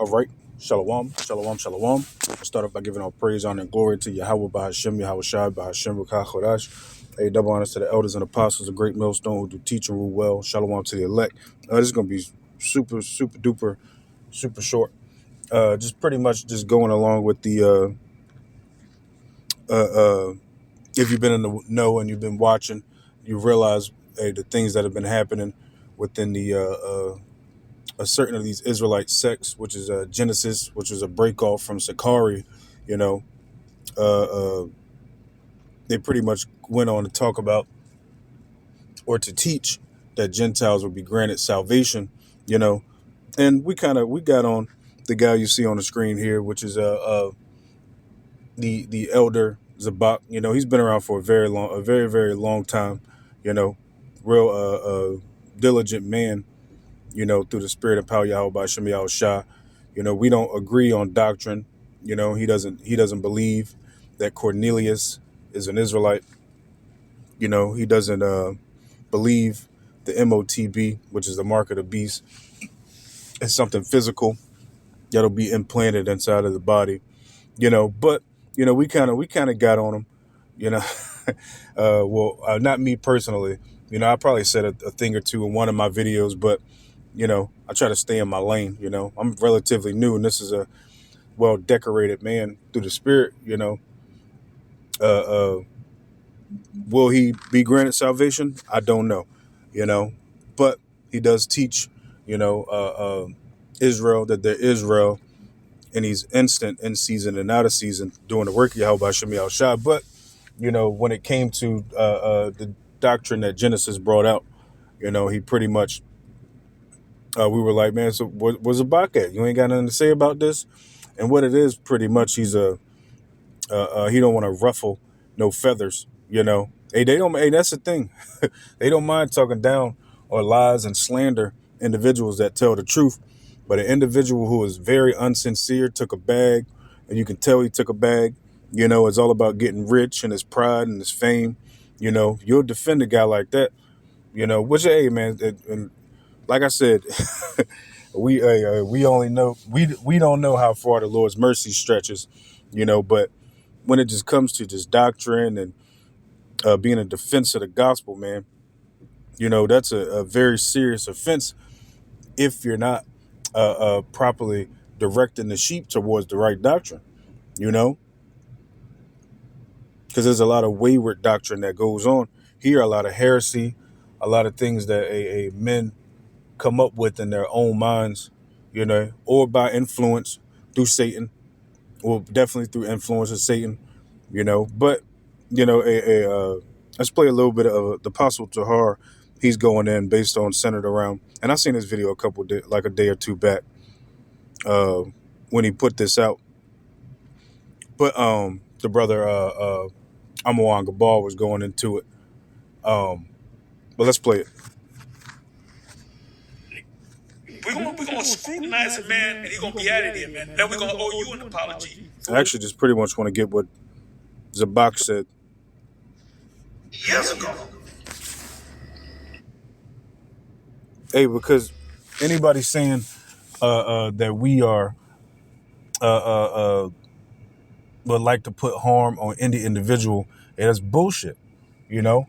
All right. Shalom, shalom, shalom. I'll start off by giving all praise, honor, and glory to Yahweh, Bahashem, Yahweh Shai, Bahashem, Ruach HaKodesh. A double honors to the elders and apostles, a great millstone who do teach and rule well. Shalom to the elect. This is going to be super, super duper, super short. Just pretty much just going along with the, if you've been in the know and you've been watching, you realize the things that have been happening within the a certain of these Israelite sects, which is Genesis, which was a break off from Sakari. You know, they pretty much went on to talk about or to teach that Gentiles would be granted salvation. You know, and we got on the guy you see on the screen here, which is the elder Zabak. You know, he's been around for a very very long time. You know, real diligent man. You know, through the spirit and power Yahweh by Shem Yahweh Shah. You know, we don't agree on doctrine. You know, he doesn't believe that Cornelius is an Israelite. You know, he doesn't believe the MOTB, which is the mark of the beast. It's something physical that'll be implanted inside of the body. You know, but you know, we kind of got on him. You know, not me personally. You know, I probably said a thing or two in one of my videos, but you know, I try to stay in my lane. You know, I'm relatively new, and this is a well-decorated man through the spirit. You know, will he be granted salvation? I don't know. You know, but he does teach. You know, Israel, that they're Israel, and he's instant in season and out of season doing the work of Yahweh Shem Yahweh Shai. But you know, when it came to the doctrine that Genesis brought out, you know, he pretty much. We were like, man, so what's Zabak at? You ain't got nothing to say about this? And what it is, pretty much, he's he don't want to ruffle no feathers, you know. Hey, that's the thing. They don't mind talking down or lies and slander individuals that tell the truth. But an individual who is very unsincere, took a bag, and you can tell he took a bag, you know, it's all about getting rich and his pride and his fame. You know, you'll defend a guy like that, you know, which, hey, man, and like I said, we only know we don't know how far the Lord's mercy stretches, you know. But when it just comes to just doctrine and being a defense of the gospel, man, you know, that's a very serious offense if you're not properly directing the sheep towards the right doctrine, you know, because there's a lot of wayward doctrine that goes on here, a lot of heresy, a lot of things that a men come up with in their own minds, you know, or by influence through Satan, or definitely through influence of Satan, you know. But you know, let's play a little bit of the Apostle Tahar. He's going in based on centered around, and I seen this video like a day or two back when he put this out. But the brother Amawan Gabal was going into it. But let's play it. We're gonna scrutinize it, man, and he's gonna be out of there, man. Then we're gonna owe you an apology. I actually just pretty much want to get what Zabak said Years ago. Hey, because anybody saying that we are would like to put harm on any individual, that's bullshit. You know,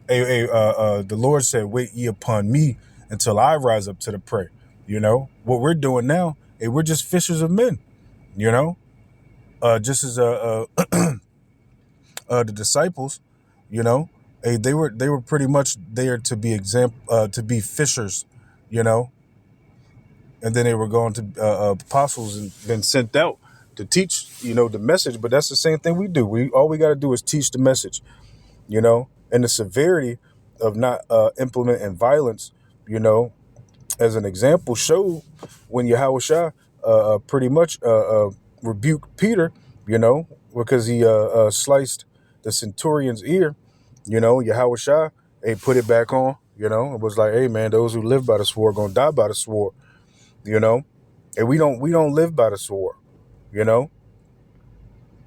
the Lord said, "Wait ye upon me until I rise up to the prey." You know what we're doing now? We're just fishers of men. You know, just as the disciples. You know, they were pretty much there to be to be fishers. You know, and then they were going to apostles and been sent out to teach, you know, the message. But that's the same thing we do. All we got to do is teach the message, you know, and the severity of not implementing violence, you know, as an example, showed when Yahweh Shah pretty much rebuked Peter, you know, because he sliced the centurion's ear, you know. Yahweh Shah, put it back on, you know. It was like, hey, man, those who live by the sword gonna die by the sword, you know. And we don't live by the sword, you know.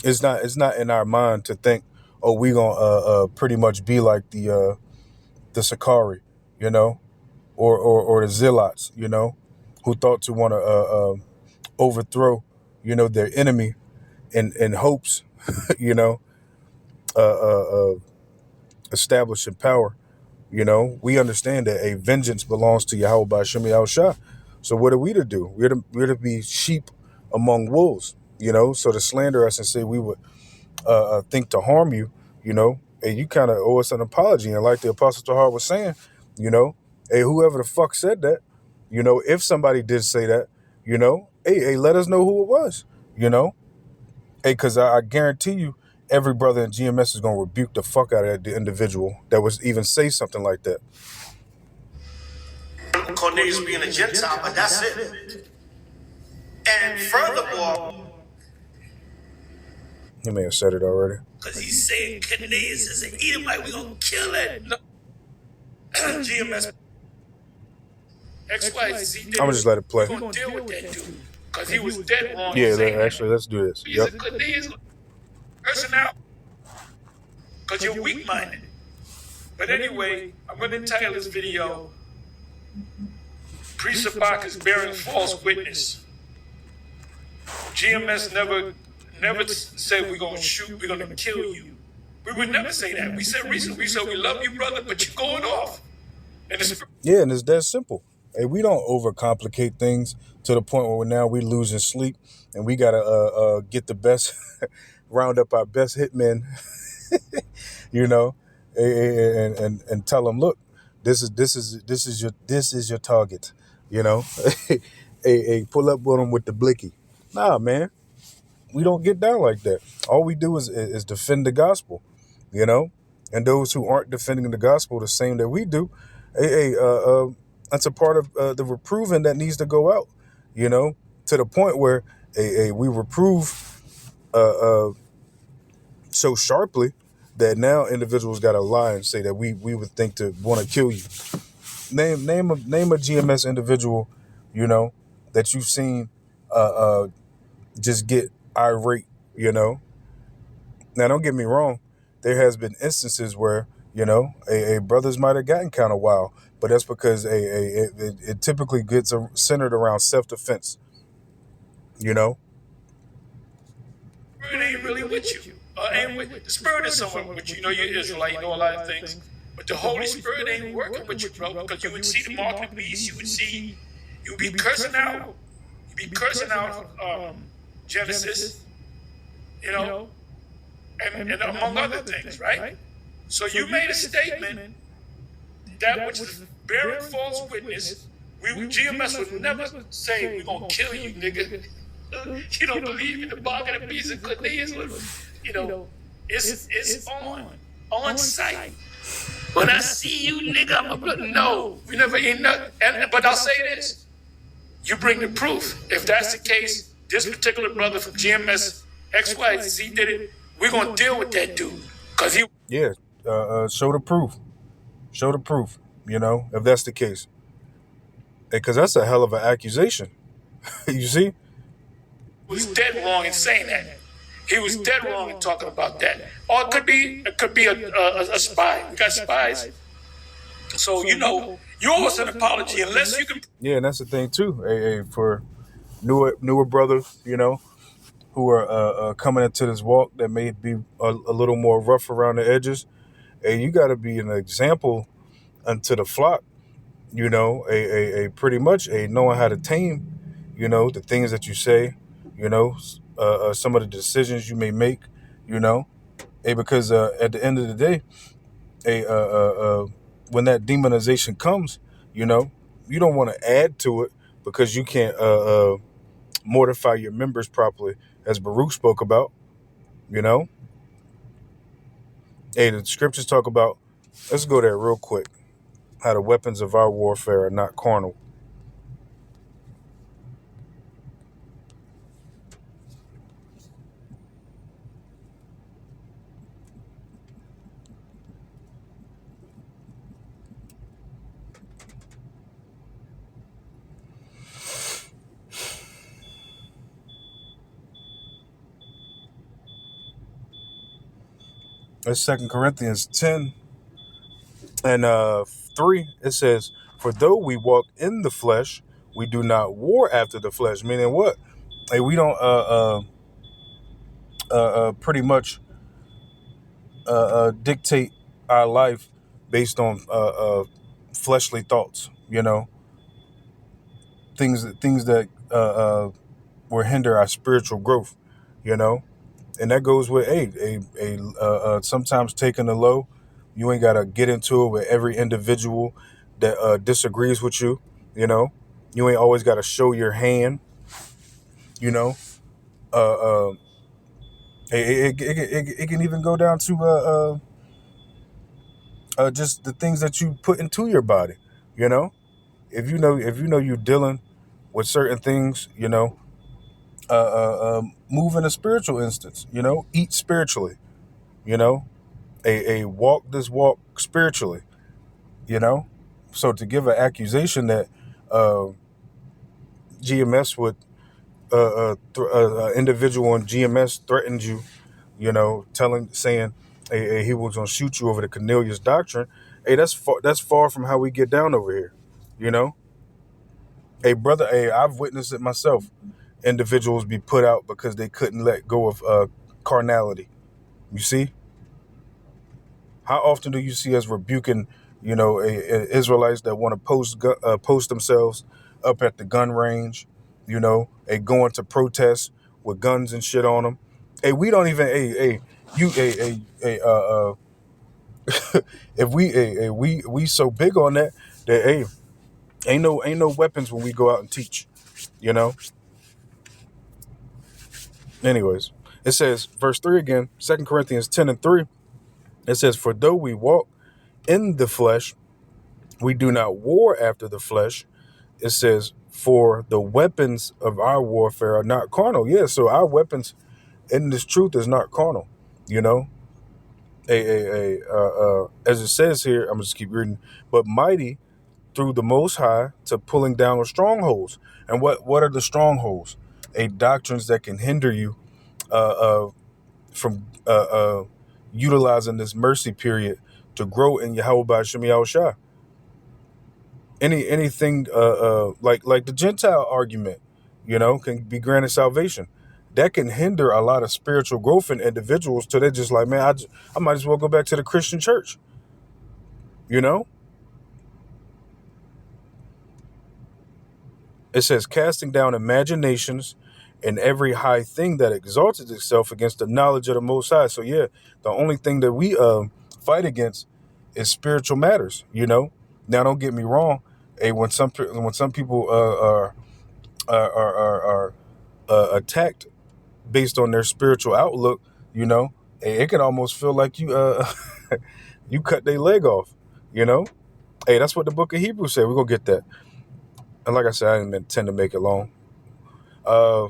It's not in our mind to think, oh, we gonna pretty much be like the Sakari, you know, or the Zealots, you know, who thought to want to overthrow, their enemy in hopes, you know, of establishing power. We understand that a vengeance belongs to Yahweh by Shemi Al Shah. So what are we to do? We're to be sheep among wolves. So to slander us and say we would think to harm you, and you kind of owe us an apology. And like the Apostle Tahar was saying, hey, whoever the fuck said that, if somebody did say that, hey, let us know who it was, hey, because I guarantee you, every brother in GMS is gonna rebuke the fuck out of the individual that was even say something like that. Cornelius being a Gentile, but that's it. And furthermore, He may have said it already. because he's saying Cornelius is an Edomite, we're gonna kill it. No. GMS XYZ. I'm gonna just let it play. We're gonna deal with that dude because he was dead wrong. Yeah, actually, let's do this. He's a Cornelius person out because you're weak-minded. But anyway, I'm going to title this video, Priest Sabak is bearing false witness. GMS never said we're going to shoot, we're going to kill you. We would never say that. We said recently, we love you, brother, but you're going off. Yeah, and it's that simple. Hey, we don't overcomplicate things to the point where now we losing sleep and we gotta get the best, round up our best hitmen, and tell them, look, this is your target, hey, pull up with them with the blicky. Nah, man, we don't get down like that. All we do is defend the gospel, and those who aren't defending the gospel the same that we do, hey, that's a part of the reproving that needs to go out, to the point where we reprove so sharply that now individuals got to lie and say that we would think to want to kill you. Name a GMS individual, that you've seen just get irate, Now, don't get me wrong. There has been instances where, a brothers might have gotten kind of wild, but that's because it typically gets centered around self-defense, Spirit ain't really with you. The Spirit is someone with you. You're Israelite, you know a lot of things. But the Holy Spirit ain't working with you, bro, because you would see the mark of the beast. You'd be cursing out. You'd be cursing out Genesis, and among other things, right? So you made a statement that which is bearing false witness. GMS would never say we're gonna kill you, nigga. You don't believe in the bark of the beast of Cornelius? It's on site. When I see you, nigga, I'm gonna no. We never ain't nothing. But I'll say this: you bring the proof. If that's the case, this particular brother from GMS XYZ did it. We're gonna deal with that dude because he. Yeah, show the proof. Show the proof. If that's the case, because that's a hell of an accusation. You see. He was dead wrong in saying that. He was dead wrong in talking about that. Or it could be a spy. We got spies. So you owe us an apology unless you can. Yeah, and that's the thing too. For newer brothers, who are coming into this walk that may be a little more rough around the edges. Hey, you got to be an example unto the flock. Pretty much knowing how to tame. The things that you say. Some of the decisions you may make, because at the end of the day, when that demonization comes, you don't want to add to it because you can't mortify your members properly, as Baruch spoke about, Hey, the scriptures talk about, let's go there real quick, how the weapons of our warfare are not carnal. That's 2 Corinthians 10 and 3. It says, for though we walk in the flesh, we do not war after the flesh. Meaning what? Hey, we don't pretty much dictate our life based on fleshly thoughts. Things that will hinder our spiritual growth. You know, and that goes with sometimes taking the low. You ain't gotta get into it with every individual that disagrees with you. You know, you ain't always gotta show your hand. You know, uh, uh, it can even go down to just the things that you put into your body. You know, if you know you're dealing with certain things, move in a spiritual instance. Eat spiritually. A walk this walk spiritually. You know, so to give an accusation that uh, GMS would individual on GMS threatened you, saying hey, he was gonna shoot you over the Cornelius doctrine. Hey, that's far from how we get down over here. You know, hey brother, hey, I've witnessed it myself. Individuals be put out because they couldn't let go of carnality. You see, how often do you see us rebuking, Israelites that want to post themselves up at the gun range, going to protest with guns and shit on them. Hey, we don't even, if we so big on that hey, ain't no weapons when we go out and teach, you know. Anyways, it says verse 3 again, 2 Corinthians 10:3. It says, for though we walk in the flesh, we do not war after the flesh. It says, for the weapons of our warfare are not carnal. Yeah, so our weapons in this truth is not carnal. You know, as it says here, I'm gonna just keep reading. But mighty through the Most High to pulling down the strongholds. And what are the strongholds? Doctrines that can hinder you uh, from utilizing this mercy period to grow in Yahweh by Shem Yahushua. Anything like the Gentile argument, can be granted salvation. That can hinder a lot of spiritual growth in individuals till they're just like, man, I might as well go back to the Christian church. You know, it says casting down imaginations and every high thing that exalted itself against the knowledge of the Most High. So yeah, the only thing that we fight against is spiritual matters. Now don't get me wrong. Hey, when some people are attacked based on their spiritual outlook, it can almost feel like you you cut their leg off. You know, hey, that's what the Book of Hebrews said. We're gonna get that. And like I said, I didn't intend to make it long. Uh,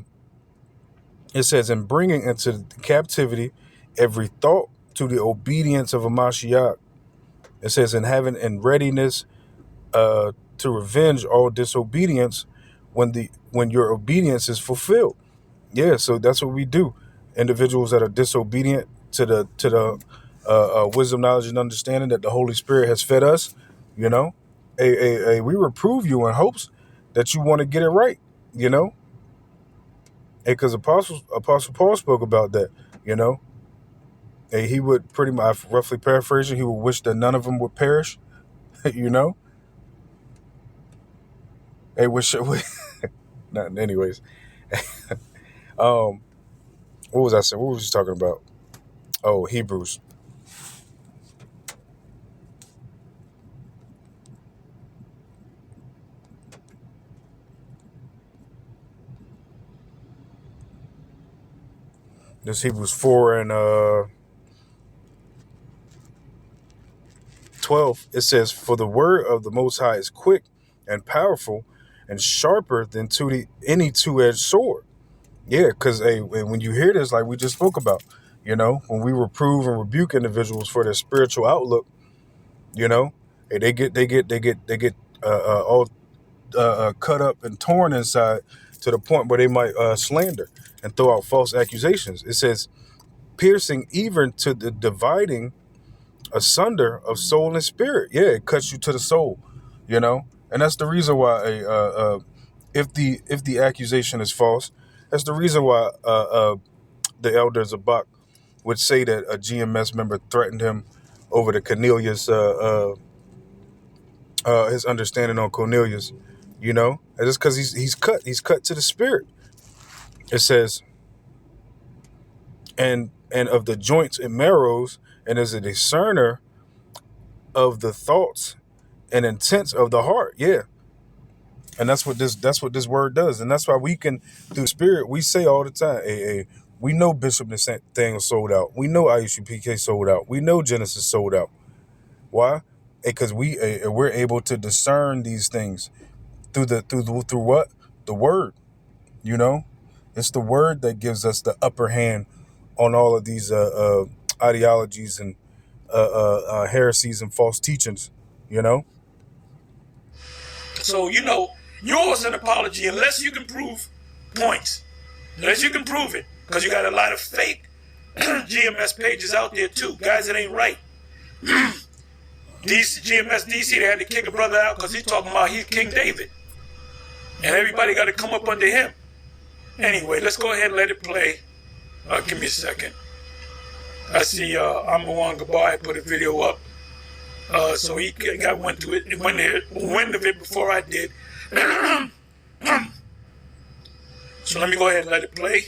it says, in bringing into captivity every thought to the obedience of a Mashiach. It says, in having in readiness to revenge all disobedience when your obedience is fulfilled. Yeah, so that's what we do. Individuals that are disobedient to the wisdom, knowledge, and understanding that the Holy Spirit has fed us, you know, we reprove you in hopes that you want to get it right, you know. Because Apostle Paul spoke about that, you know. He would pretty much, roughly paraphrasing, he would wish that none of them would perish, you know. Hey, wish. Nothing. Anyways, um, what was I saying? What was he talking about? Oh, Hebrews. This Hebrews 4 and 12. It says, "For the word of the Most High is quick and powerful, and sharper than any two-edged sword." Yeah, because when you hear this, like we just spoke about, when we reprove and rebuke individuals for their spiritual outlook, they get all cut up and torn inside to the point where they might slander and throw out false accusations. It says, piercing even to the dividing asunder of soul and spirit. Yeah, it cuts you to the soul, and that's the reason why if the accusation is false, That's the reason why the elder Zabak would say that a GMS member threatened him over the Cornelius, his understanding on Cornelius. You know, and it's because he's cut to the spirit. It says, and of the joints and marrows, and is a discerner of the thoughts and intents of the heart. Yeah. And that's what this word does. And that's why we can, through the spirit, we say all the time, hey, we know Bishop Nathaniel sold out. We know IUCPK sold out. We know Genesis sold out. Why? Because we're able to discern these things through what? The word. You know? It's the word that gives us the upper hand on all of these ideologies and heresies and false teachings, you know? So, yours an apology unless you can prove points. Unless you can prove it. Because you got a lot of fake GMS pages out there too. Guys, it ain't right. GMS DC, they had to kick a brother out because he's talking about he's King David. And everybody got to come up under him. Anyway, let's go ahead and let it play. Give me a second. I see Amawan Gabai put a video up. So he got went to it. Went there, wind of it before I did. So let me go ahead and let it play.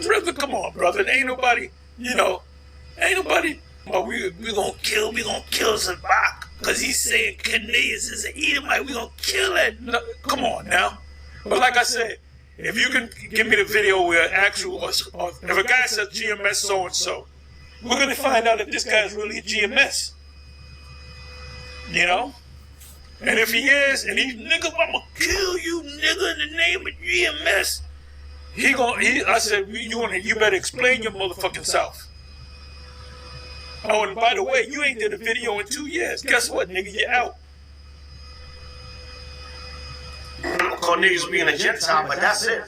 Brother, come on, brother. Ain't nobody, ain't nobody. But we gonna kill Zabak because he's saying Cornelius is an Edomite. We gonna kill that. No, come on now. But like I said, if you can give me the video where or if a guy says GMS so and so, we're gonna find out if this guy's really a GMS. And if he is, and he's nigga, I'ma kill you, nigga, in the name of GMS. I said, you better explain your motherfucking self. Oh, and by the way, you ain't did a video in 2 years. Guess what, nigga, you're out. Cornelius being a Gentile, but that's it.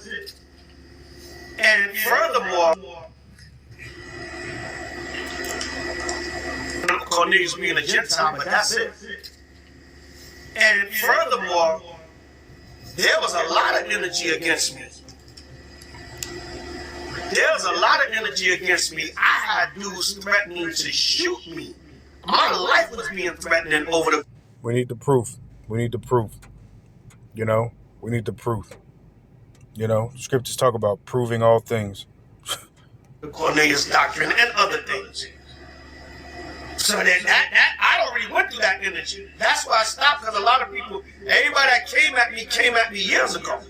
And furthermore, Cornelius being a Gentile, but that's it. And furthermore, there was a lot of energy against me. There was a lot of energy against me. I had dudes threatening to shoot me. My life was being threatened over the... We need the proof. We need the proof. We need the proof. Scriptures talk about proving all things. The Cornelius doctrine and other things. So that I already went through that energy. That's why I stopped, because a lot of people, everybody that came at me years ago.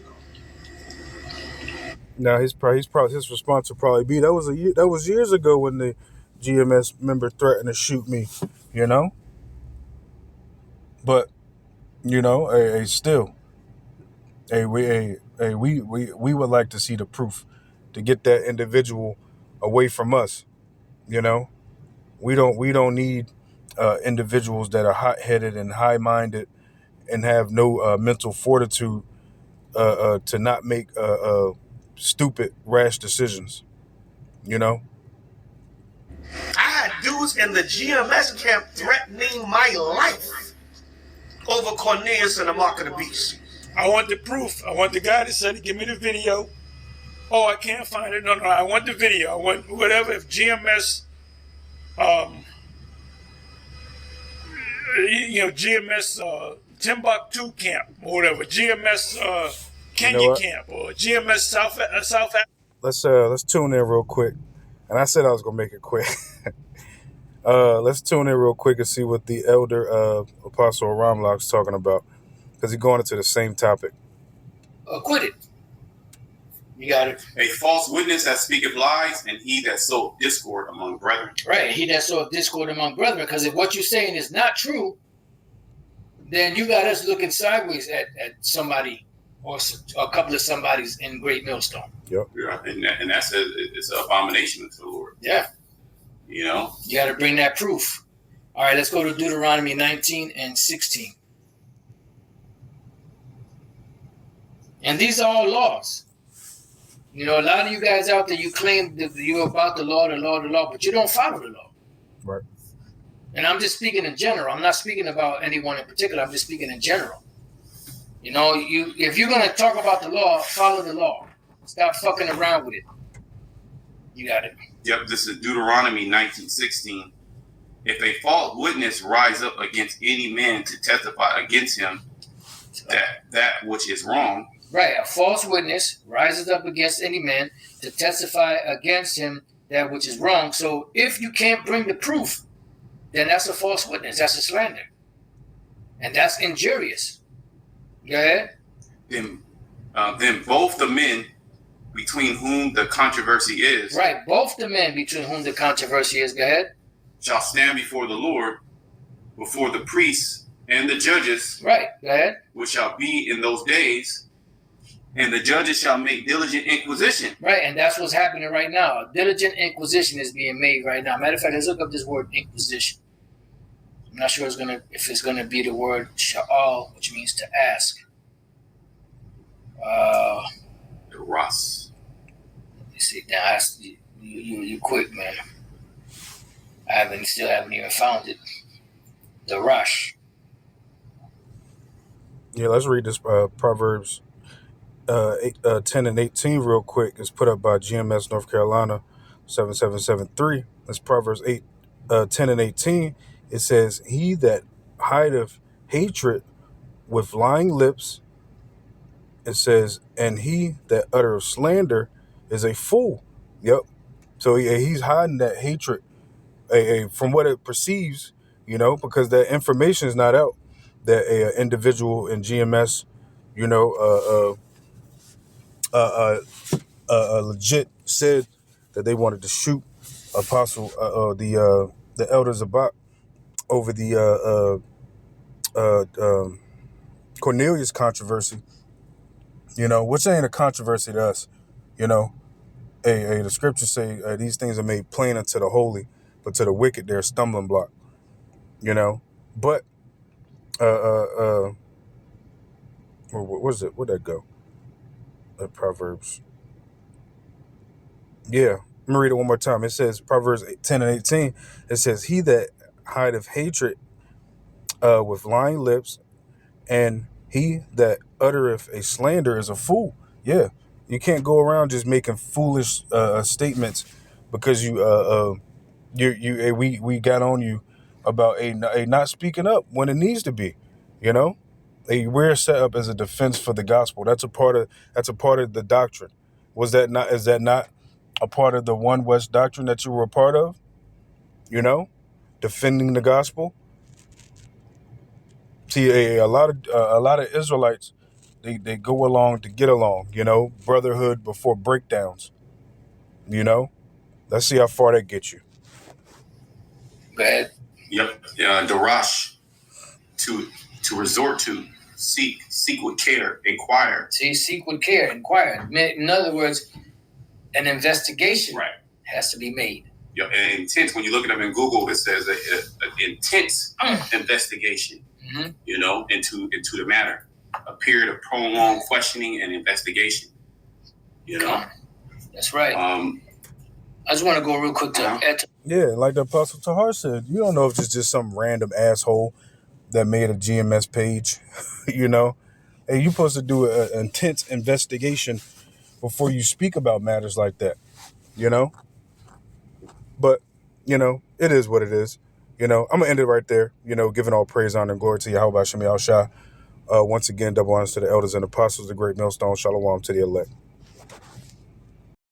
Now his response will probably be that was years ago when the GMS member threatened to shoot me, But still, we would like to see the proof to get that individual away from us. We don't need individuals that are hot-headed and high-minded and have no mental fortitude to not make stupid, rash decisions. I had dudes in the GMS camp threatening my life over Cornelius and the Mark of the Beast. I want the proof. I want the guy that said, give me the video. Oh, I can't find it. No, I want the video. I want whatever. If GMS, GMS Timbuktu camp or whatever, GMS Kenya camp or GMS South Africa. Let's tune in real quick. And I said I was gonna make it quick. Let's tune in real quick and see what the elder Apostle Ramlock's talking about, because he's going into the same topic. Acquitted. You got it. A false witness that speaketh lies, and he that soweth discord among brethren. Right, he that soweth discord among brethren. Because if what you're saying is not true, then you got us looking sideways at somebody or a couple of somebodies in Great Millstone. Yep. Yeah, and that's it's an abomination to the Lord. Yeah. You got to bring that proof. All right, let's go to Deuteronomy 19 and 16. And these are all laws. A lot of you guys out there, you claim that you're about the law, but you don't follow the law. Right. And I'm just speaking in general. I'm not speaking about anyone in particular. I'm just speaking in general. You know, if you're gonna talk about the law, follow the law. Stop fucking around with it. You got it. Yep, this is Deuteronomy 19:16. If a false witness rise up against any man to testify against him that which is wrong. Right, a false witness rises up against any man to testify against him that which is wrong. So if you can't bring the proof, then that's a false witness. That's a slander. And that's injurious. Go ahead. Then both the men between whom the controversy is. Right, both the men between whom the controversy is, go ahead. Shall stand before the Lord, before the priests and the judges. Right, go ahead. Which shall be in those days, and the judges shall make diligent inquisition. Right, and that's what's happening right now. A diligent inquisition is being made right now. Matter of fact, let's look up this word inquisition. I'm not sure if it's gonna be the word sha'al, which means to ask. The Ross. Let me see. Now you quick, man. I still haven't even found it. The rush. Yeah, let's read this Proverbs 10 and 18 real quick. It's put up by GMS North Carolina 7773. It's Proverbs 10 and 18. It says, he that hideth hatred with lying lips, it says, and he that uttereth slander is a fool. Yep. So he's hiding that hatred from what it perceives, you know, because that information is not out. That a individual in GMS, you know, legit said that they wanted to shoot Apostle, the elders about over the Cornelius controversy, you know, which ain't a controversy to us, you know. The scriptures say these things are made plain unto the holy, but to the wicked they're a stumbling block, you know. But what was it? Where'd that go? Proverbs. Yeah, let me read it one more time. It says Proverbs 10 and 18. It says, he that hideth hatred with lying lips, and he that uttereth a slander is a fool. Yeah, you can't go around just making foolish statements because we got on you about a not speaking up when it needs to be. You know, we're set up as a defense for the gospel. That's a part of the doctrine. Is that not a part of the One West doctrine that you were a part of? You know, defending the gospel. See, a lot of Israelites, they go along to get along. You know, brotherhood before breakdowns. You know, let's see how far that gets you. Bad. Yep. Darash, to resort to, seek with care, inquire. See, seek with care, inquire. In other words, an investigation has to be made. Yeah, and intense. When you look it up in Google, it says an intense investigation. Mm-hmm. You know, into the matter, a period of prolonged questioning and investigation. You know, that's right. I just want to go real quick to yeah, like the Apostle Tahar said, you don't know if it's just some random asshole that made a GMS page. You know, hey, you're supposed to do an intense investigation before you speak about matters like that. You know, but you know, it is what it is. You know, I'm gonna end it right there. You know, giving all praise, honor, and glory to Yahweh Shem Yahshua. Once again, double honors to the elders and apostles, the great millstone. Shalom to the elect.